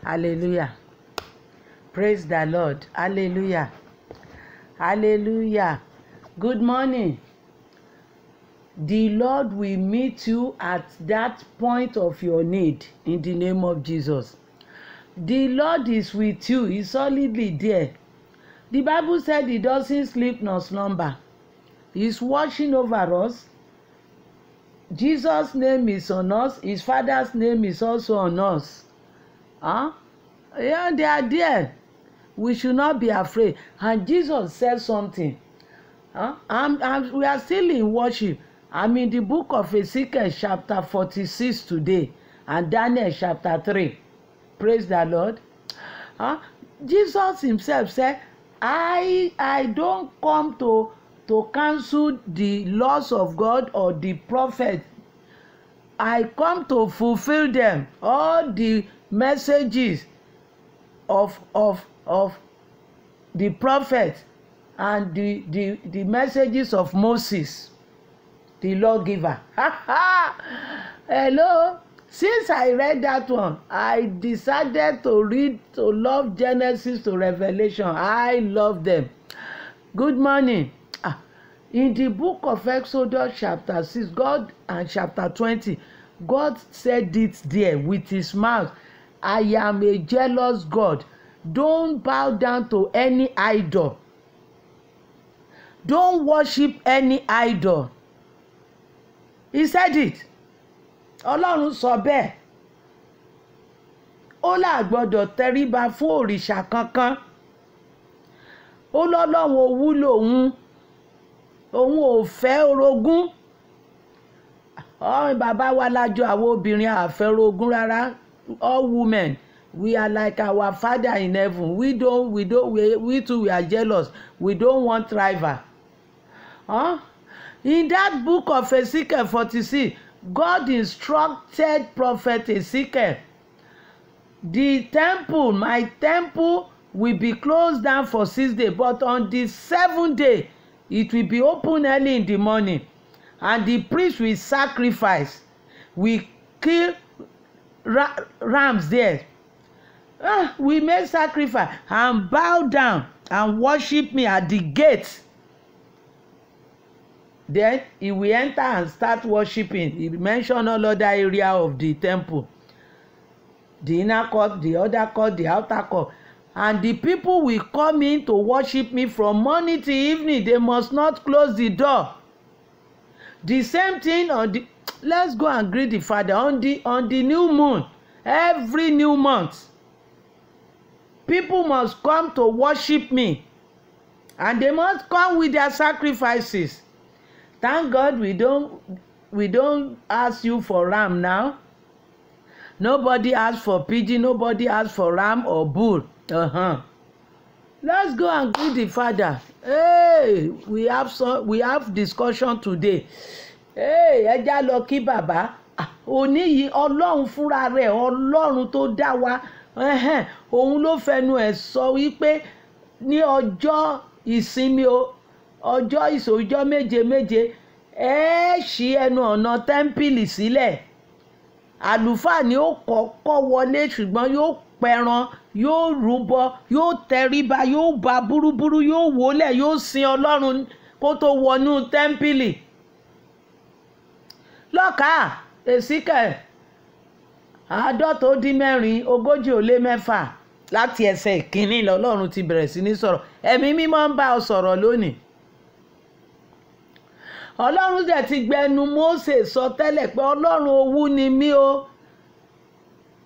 Hallelujah. Praise the Lord. Hallelujah. Hallelujah. Good morning. The Lord will meet you at that point of your need in the name of Jesus. The Lord is with you. He's solidly there. The Bible said he doesn't sleep nor slumber. He's watching over us. Jesus' name is on us. His Father's name is also on us. Yeah, they are there. We should not be afraid. And Jesus said something. We are still in worship. I'm in the book of Ezekiel chapter 46 today and Daniel chapter 3. Praise the Lord. Jesus himself said, I don't come to cancel the laws of God or the prophet. I come to fulfill them. All the messages of the prophet and the messages of Moses, the lawgiver. Hello. Since I read that one, I decided to love Genesis to Revelation. I love them. Good morning. In the book of Exodus chapter 6, God, and chapter 20, God said it there with his mouth. I am a jealous God. Don't bow down to any idol. Don't worship any idol. He said it. Ọlọ́run sọ bẹ́ẹ̀. Ó là gbọ́dọ̀ tẹríba fún òrìṣà kankan. Ó lọ́lọ́run owú lòun. Òun ò fẹ́ orogún. Bàbá wa lájọ àwọn obìnrin àfẹ́ orogún rárá. All women, we are like our Father in heaven. We too we are jealous. We don't want rival. In that book of Ezekiel 46, God instructed prophet Ezekiel, the temple, my temple, will be closed down for 6 days, but on the 7th day, it will be open early in the morning, and the priest will sacrifice, will kill rams there. We make sacrifice and bow down and worship me at the gate. Then he will enter and start worshiping. He mentioned all other area of the temple, the inner court, the other court, the outer court, and the people will come in to worship me from morning till evening. They must not close the door. The same thing on the. Let's go and greet the Father on the new moon. Every new month, people must come to worship me, and they must come with their sacrifices. Thank God we don't ask you for ram now. Nobody asks for pigeon. Nobody asks for ram or bull. Let's go and greet the Father. Hey, we have discussion today. Hey, ẹ já lọ kí bàbá. Òní yìí Ọlọ́run fúnra rẹ̀, Ọlọ́run tó dá wa. Òun ló fẹnu ẹ̀ sọ wípé ní ọjọ́ ìsinmi ọjọ́ méje ẹ ṣí ẹnu ọ̀nà tẹ́ḿpìlì sílẹ̀. Àlùfáà ni ó kọ́kọ́ wọlé, ṣùgbọ́n yóò pẹran, yóò rúbọ, yóò tẹríba, yóò ba búrúburú, yóò wólẹ̀, yóò sin Ọlọ́run kó tó wọnú tẹ́ḿpìlì. Lọ́kà Ezekiel 154 láti ẹsẹ̀ ìkíní lọ́lọ́run ti bẹ̀rẹ̀ sí ní sọ̀rọ̀. Ẹ̀mí mímọ́ ń bá ọ sọ̀rọ̀ lónìí. Ọlọ́run dẹ̀ ti gbẹnu Mósè sọ tẹ́lẹ̀ pé Ọlọ́run owú ni mí o.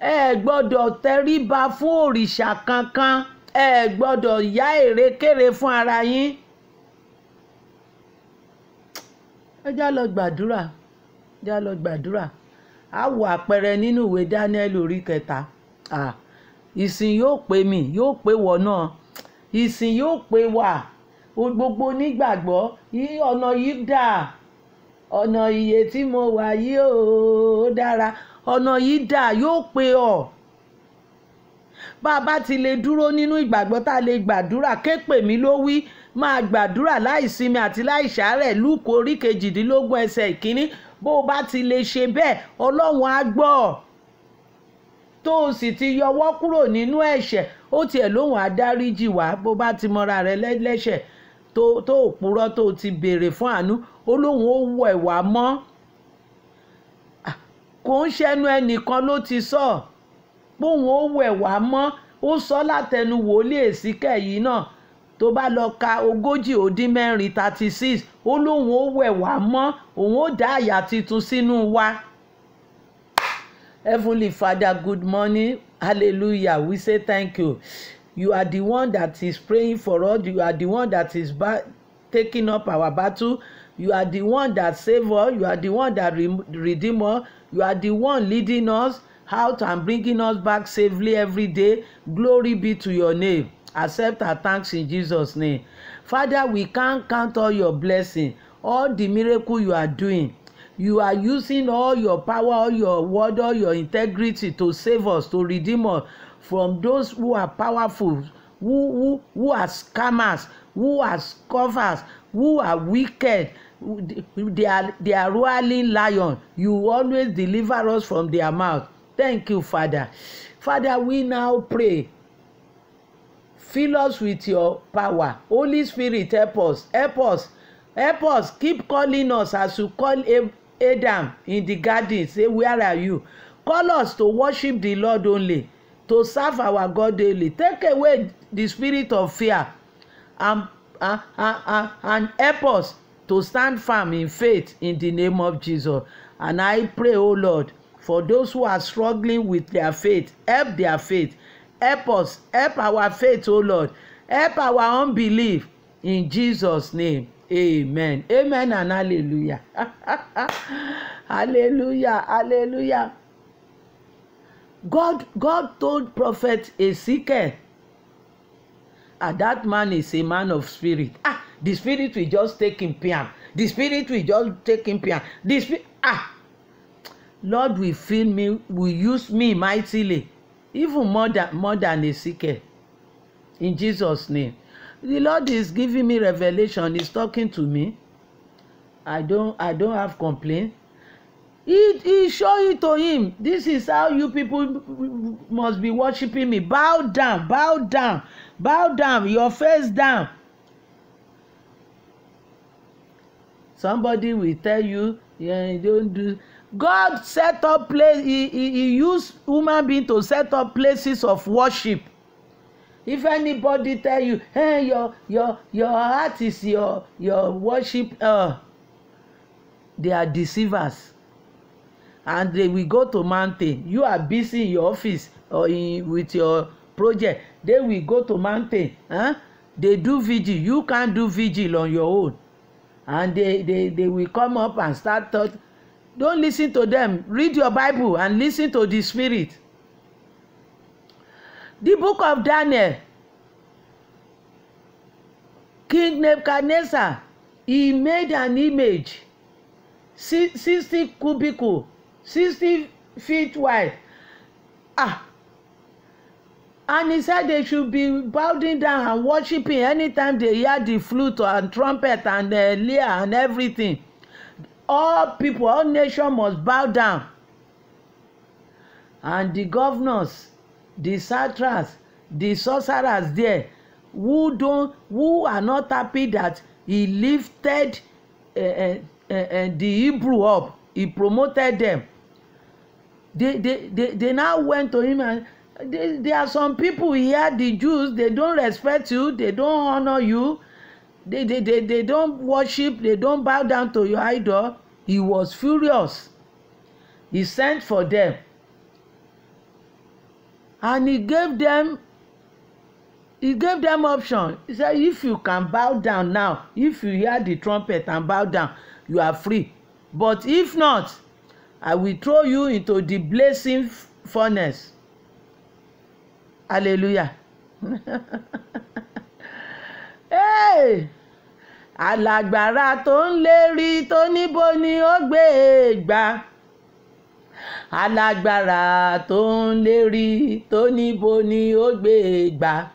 Ẹ gbọ́dọ̀ tẹríba fún òrìṣà kankan. Ẹ gbọ́dọ̀ yá èrèkèrè fún ara yín. Ẹ já lọ gbàdúrà. Já lọ gbàdúrà. A wo àpẹẹrẹ nínú ìwé Daniel orí 3. Ìsìn yóò pè mí, yóò pè wọ náà. Ìsìn yóò pè wá. Gbogbo onígbàgbọ́ yìí ọ̀nà yìí dà. Ọ̀nà ìyè tí mo wà yìí ó dára. Ọ̀nà yìí dà yóò pè ọ́. Bá a bá ti lè dúró nínú ìgbàgbọ́ tá a lè gbàdúrà, ké pè mí ló wí. Máa gbàdúrà láìsinmi àti láìsàárẹ̀. Lúùkù orí 18 ẹsẹ̀ ìkíní. Bó o bá ti lè ṣe bẹ́ẹ̀, Ọlọ́run á gbọ́. tó o sì ti yọwọ́ kúrò nínú ẹ̀ṣẹ̀, ó tiẹ̀ lóhùn adáríjì wá bó bá ti mọra rẹ lẹ́lẹ́ṣẹ̀ tó ò purọ́ tó o ti béèrè fún àánú, ó lóhùn ó wẹ̀ wá mọ́. Kò ń ṣẹnu ẹnìkan ló ti sọ póhùn ó wẹ̀ wá mọ́, ó sọ látẹnu wòlíì Èsíkẹ́ẹ̀ yìí náà. Tó bá lọ ka 40:4 36, ó lóhùn ó wẹ̀ wá mọ́, òun ó dá àyà tuntun sínú wa. Heavenly Father, good morning. Hallelujah. We say thank you. You are the one that is praying for us. You are the one that is taking up our battle. You are the one that save us. You are the one that redeem us. You are the one leading us out and bringing us back safely every day. Glory be to your name. Accept our thanks in Jesus' name. Father, we can't count all your blessing, all the miracle you are doing. You are using all your power, all your word, all your integrity to save us, to redeem us from those who are powerful, who are scammers, who are scoffers, who are wicked. They are roaring lion. You always deliver us from their mouth. Thank you, Father. Father, we now pray. Fill us with your power. Holy Spirit, help us. Help us. Help us. Keep calling us as you call Adam in the garden. Say, where are you? Call us to worship the Lord only, to serve our God daily. Take away the spirit of fear and help us to stand firm in faith in the name of Jesus. And I pray, oh Lord, for those who are struggling with their faith, help their faith. Help us. Help our faith, oh Lord. Help our unbelief. In Jesus' name. Amen. Amen and hallelujah. Hallelujah. Hallelujah. God told prophet Ezekiel, that man is a man of spirit. The spirit will just take him pian. The spirit will just take him pian. The spirit, Lord will fill me, will use me mightily, even more than Ezekiel. In Jesus' name. The Lord is giving me revelation. He's talking to me. I don't have complaint. He show it to him. This is how you people must be worshiping me. Bow down, bow down, bow down, your face down. Somebody will tell you, yeah, don't do. God set up place. He used human being to set up places of worship. If anybody tell you, hey, your heart is your worship, they are deceivers. And they will go to mountain. You are busy in your office or with your project. They will go to mountain. They do vigil. You can't do vigil on your own. And they will come up and start talking. Don't listen to them. Read your Bible and listen to the Spirit. The book of Daniel. King Nebuchadnezzar, he made an image, 60 cubicle, 60 feet wide. And he said they should be bowing down and worshiping anytime they hear the flute and trumpet and lyre and everything. All people, all nations must bow down. And the governors, the satraps, the sorcerers there, who are not happy that he lifted the Hebrew up, he promoted them. They now went to him, and there are some people here, the Jews, they don't respect you, they don't honor you, they don't worship, they don't bow down to your idol. He was furious. He sent for them, and he gave them option. He said, if you can bow down now, if you hear the trumpet and bow down, you are free. But if not, I will throw you into the blazing furnace. Hallelujah. Hey! Alágbára tó ń lérí tó níbo ni ó gbé e gbà. Alágbára tó ń lérí tó níbo ni ó gbé e gbà.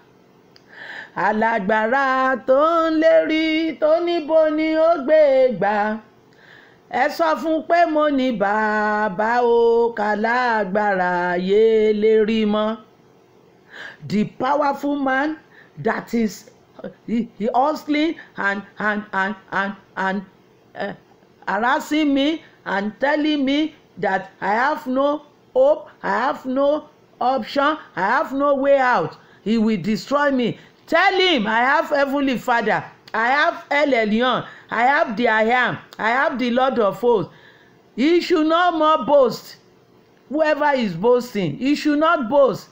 Alágbára tó ń lérí tó níbo ni ó gbé e gbà. ẹ sọ fún pé mo ní bàbá o kàlágbára yé lè rí mọ́. The powerful man that is he hustling and harassing me and telling me that I have no hope, I have no option, I have no way out. He will destroy me. Tell him I have Heavenly Father, I have El Elyon, I have the I Am, I have the Lord of hosts. He should no more boast. Whoever is boasting, he should not boast.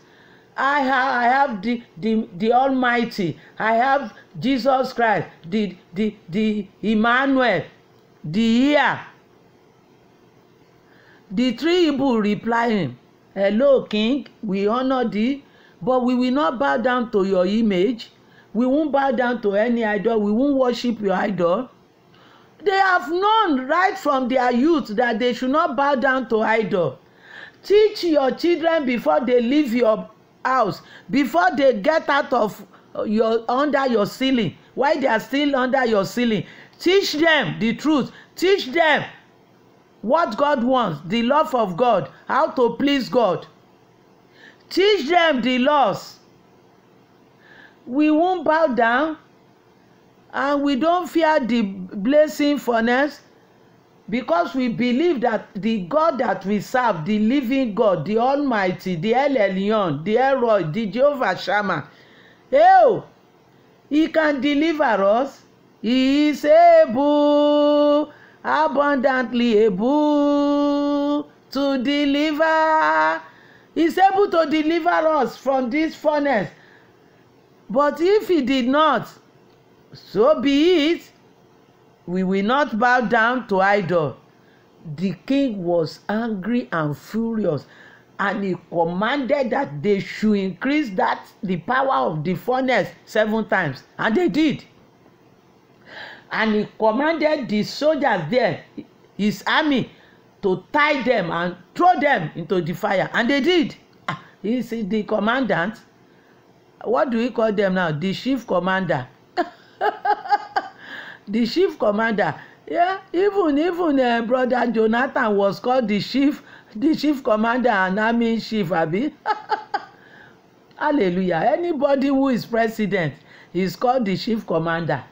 I have the Almighty. I have Jesus Christ, the Emmanuel, the ear. The three Hebrew reply him, hello, King, we honor thee, but we will not bow down to your image. We won't bow down to any idol. We won't worship your idol. They have known right from their youth that they should not bow down to idol. Teach your children before they leave your house, before they get out of under your ceiling, while they are still under your ceiling. Teach them the truth. Teach them what God wants, the love of God, how to please God. Teach them the laws. We won't bow down, and we don't fear the blazing furnace, because we believe that the God that we serve, the living God, the Almighty, the El Elyon, the Elroy, the Jehovah Shammah, he can deliver us. He is able, abundantly able to deliver. He's able to deliver us from this furnace. But if he did not, so be it. We will not bow down to idol. The king was angry and furious, and he commanded that they should increase the power of the furnace 7 times, and they did. And he commanded the soldiers there, his army, to tie them and throw them into the fire, and they did. He is the commandant. What do we call them now? The chief commander. The chief commander. Yeah, even brother Jonathan was called the chief commander and army chief, abi. Hallelujah. Anybody who is president is called the chief commander.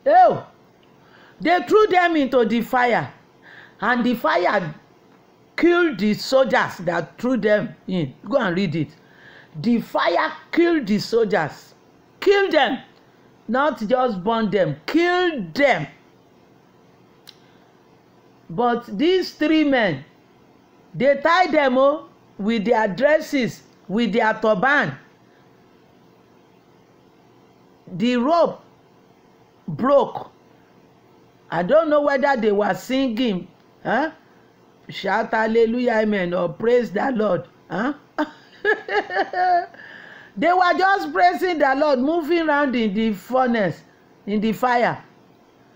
They threw them into the fire, and the fire killed the soldiers that threw them in. Go and read it. The fire killed the soldiers. Killed them. Not just burn them. Killed them. But these 3 men, they tied them with their dresses, with their turban. The rope broke. I don't know whether they were singing, shout hallelujah, amen, or praise the Lord. They were just praising the Lord, moving around in the furnace, in the fire.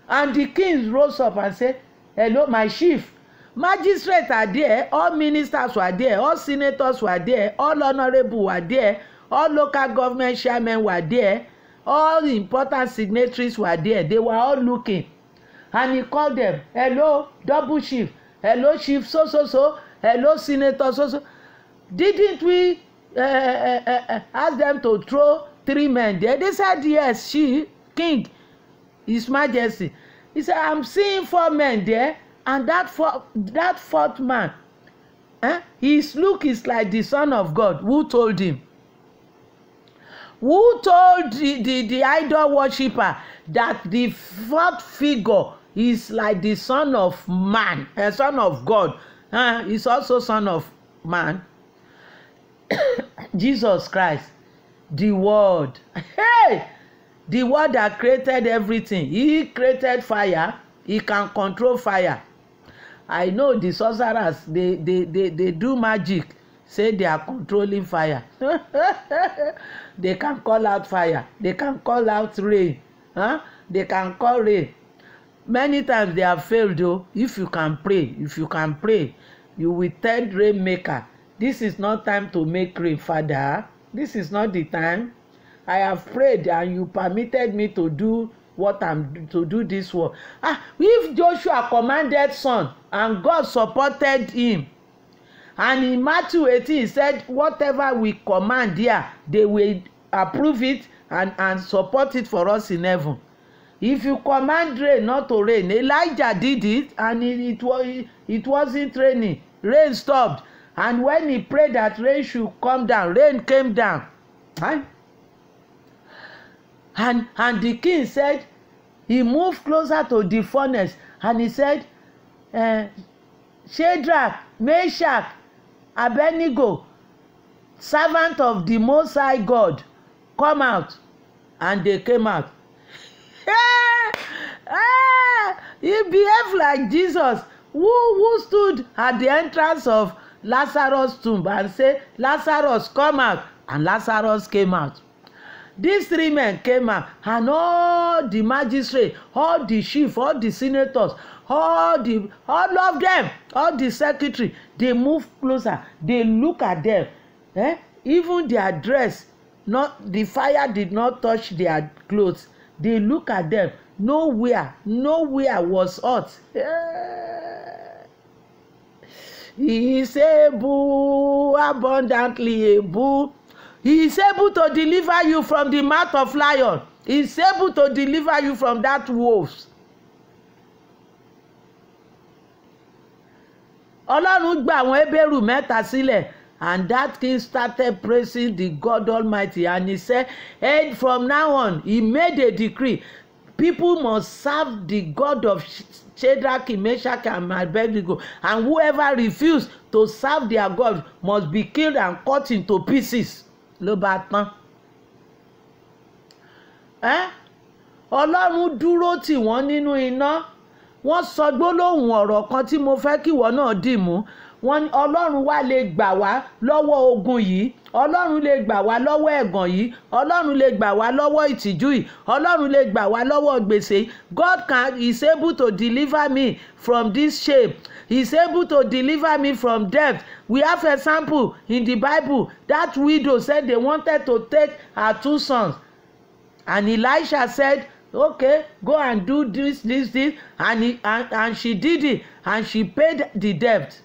And the king rose up and said, hello, my chief. Magistrates are there, all ministers were there, all senators were there, all honorables were there, all local government chairmen were there, all important signatories were there. They were all looking. And he called them, hello, double chief, hello, chief, so, hello, senator, so. Didn't we ask them to throw 3 men there? They said, yes, king, his majesty. He said, I'm seeing 4 men there, and that fourth man, his look is like the Son of God. Who told him? Who told the idol worshipper that the 4th figure is like the Son of Man, a Son of God? He's also Son of Man. Jesus Christ, the Word. Hey, the Word that created everything. He created fire. He can control fire. I know the sorcerers, they do magic, say they are controlling fire. They can call out fire. They can call out rain. They can call rain. Many times they have failed though. If you can pray, you will tell rainmaker, this is not time to make rain, Father. This is not the time. I have prayed and you permitted me to do what I'm to do this work. If Joshua commanded sun and God supported him, and in Matthew 18 he said whatever we command here they will approve it and support it for us in heaven. If you command rain not to rain, Elijah did it and it wasn't raining. Rain stopped, and when he prayed that rain should come down, rain came down. And the king said, he moved closer to the furnace and he said, Shadrach, Meshach, Abednego, servant of the Most High God, come out. And they came out. He behaved like Jesus, who stood at the entrance of Lazarus' tomb and said, Lazarus, come out. And Lazarus came out. These three men came out, and all the magistrates, all the chiefs, all the senators, all of them, all the secretary, they moved closer. They look at them. Even their dress, the fire did not touch their clothes. They look at them. Nowhere was hot. He is able, abundantly able. He is able to deliver you from the mouth of lion. He is able to deliver you from that wolves. Ọlọ́run gba àwọn Hébérù mẹ́ta sílẹ̀, and that king started praising the God Almighty, and he said, and from now on, he made a decree. People must serve the God of Shadrach, Meshach, and Abednego, and whoever refused to serve their God must be killed and cut into pieces. Ló bá tán. Ọlọ́run dúró tì wọ́n nínú iná. Wọ́n sọ gbólóhùn ọ̀rọ̀ kan tí mo fẹ́ kí ìwọ náà dì mú. Wọ́n ní Ọlọ́run wá lè gbà wá lọ́wọ́ ogun yìí. Ọlọ́run lè gbà wá lọ́wọ́ ẹ̀gàn yìí. Ọlọ́run lè gbà wá lọ́wọ́ ìtìjú yìí. Ọlọ́run lè gbà wá lọ́wọ́ gbèsè. God is able to deliver me from this shame. He is able to deliver me from death. We have a sample in the Bible. That widow said they wanted to take her 2 sons. And Elisha said, okay, go and do this, and she did it, and she paid the debt.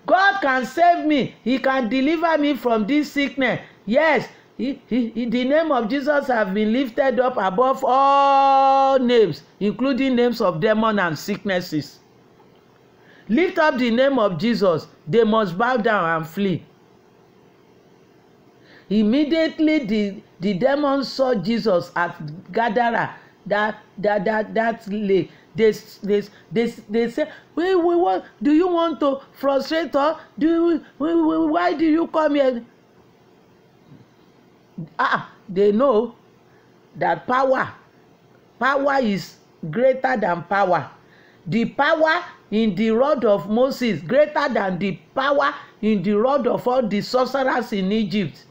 God can save me. He can deliver me from this sickness. Yes, the name of Jesus has been lifted up above all names, including names of demons and sicknesses. Lift up the name of Jesus. They must bow down and flee. Immediately the demons saw Jesus at Gadara, that lake. They say, we want, do you want to frustrate us? Why do you come here? They know that power is greater than power. The power in the rod of Moses greater than the power in the rod of all the sorcerers in Egypt.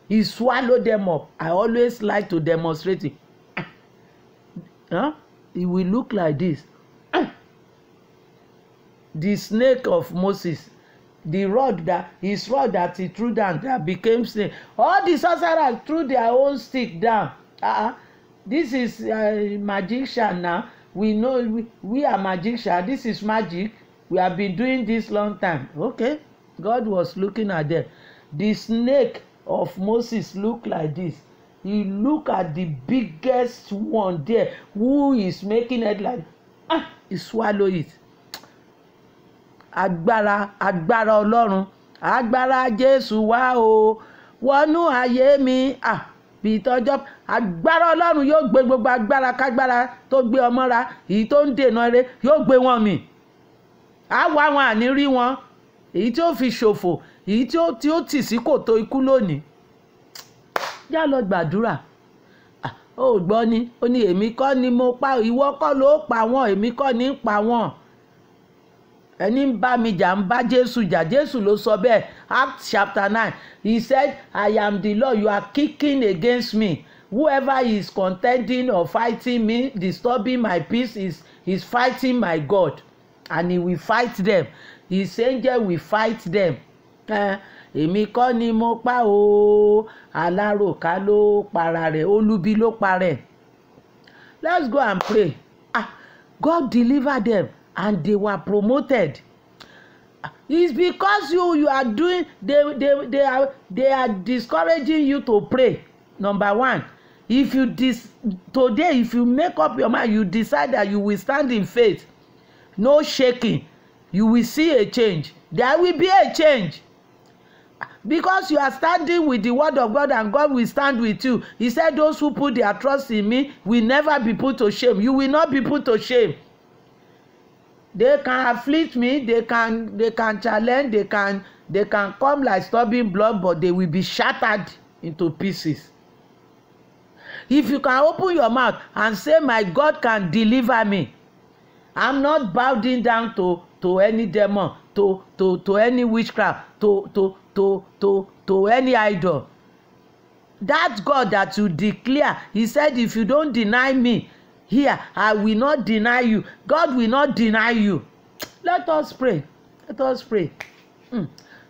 He swallowed them up. I always like to demonstrate it. It will look like this. The snake of Moses, the rod that he threw down that became snake. All the sorcerers threw their own stick down. This is magician now. We know we are magicians. This is magic. We have been doing this long time. Okay, God was looking at them. The snake of Moses looked like this. He look at the biggest one there who is making it like he swallow it. Agbára Ọlọ́run, agbára Jésù wá o, wọnú ayé mi, bí tọ́jọ́ agbára Ọlọ́run yóò gbé gbogbo agbára kágbára tó gbé ọmọra, èyí tó ń dènà eré yóò gbé wọn mì. Á wá wọn àní rí wọn, èyí tí ó fi ṣòfò, èyí tí ó tì sí kòtò ikú lónìí. Já lọ gbàdúrà. Ó gbọ́ ni, ó ní èmi kọ́ ni mo pa, ìwọ kọ́ ló pa wọ́n, èmi kọ́ ni ń pa wọ́n. Ẹni ń bá mi jà ń bá Jésù jà. Jésù ló sọ bẹ́ẹ̀. Acts chapter 9. He said, I am the Lord, you are kicking against me. Whoever is contending or fighting me, disturbing my peace is fighting my God. And he will fight them. His angel will fight them. Èmi kọ́ ni mo pa o, aláròká ló para rẹ̀, olubi ló pa rẹ̀. let's go and pray. God delivered them and they were promoted. It's because you are doing, they are discouraging you to pray. Number one, if you today, if you make up your mind, you decide that you will stand in faith, no shaking, you will see a change. There will be a change. Because you are standing with the word of God and God will stand with you. He said, those who put their trust in me will never be put to shame. You will not be put to shame. They can afflict me, they can challenge, they can come like stubborn blood, but they will be shattered into pieces. If you can open your mouth and say, my God can deliver me, I'm not bowing down to any demon, to any witchcraft, to any idol. That God that you declare, he said, if you don't deny me here, I will not deny you. God will not deny you. Let us pray. Let us pray.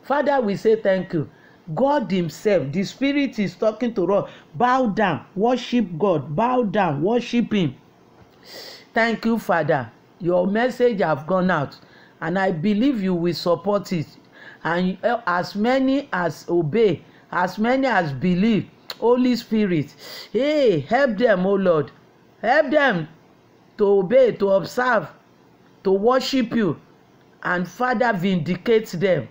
Father, we say thank you. God himself, the Spirit is talking to us. Bow down, worship God. Bow down, worship him. Thank you, Father. Your message have gone out, and I believe you will support it. And as many as obey, as many as believe, Holy Spirit, hey, help them, oh Lord. Help them to obey, to observe, to worship you. And Father, vindicate them.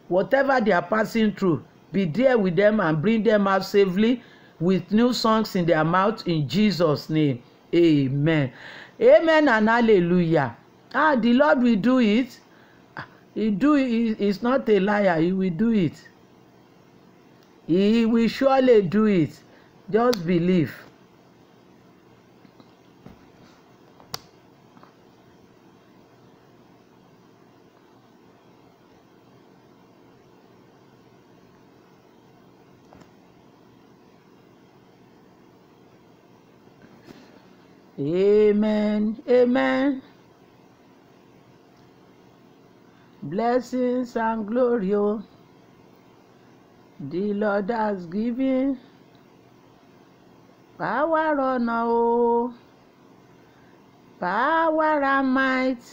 Whatever they are passing through, be there with them and bring them out safely with new songs in their mouth, in Jesus' name. Amen. Amen and hallelujah. The Lord will do it. He's not a liar. He will do it. He will surely do it. Just believe. Amen. Amen. Blessings and glory, oh, the Lord has given. Power, honor, oh, power and might,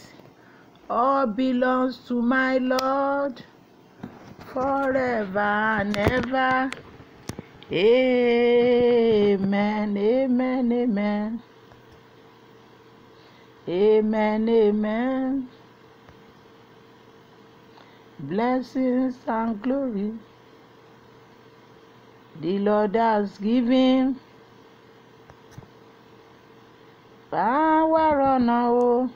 all belongs to my Lord, forever and ever. Amen. Amen. Amen. Amen. Amen. Blessings and glory the Lord has given. Power, honor, oh,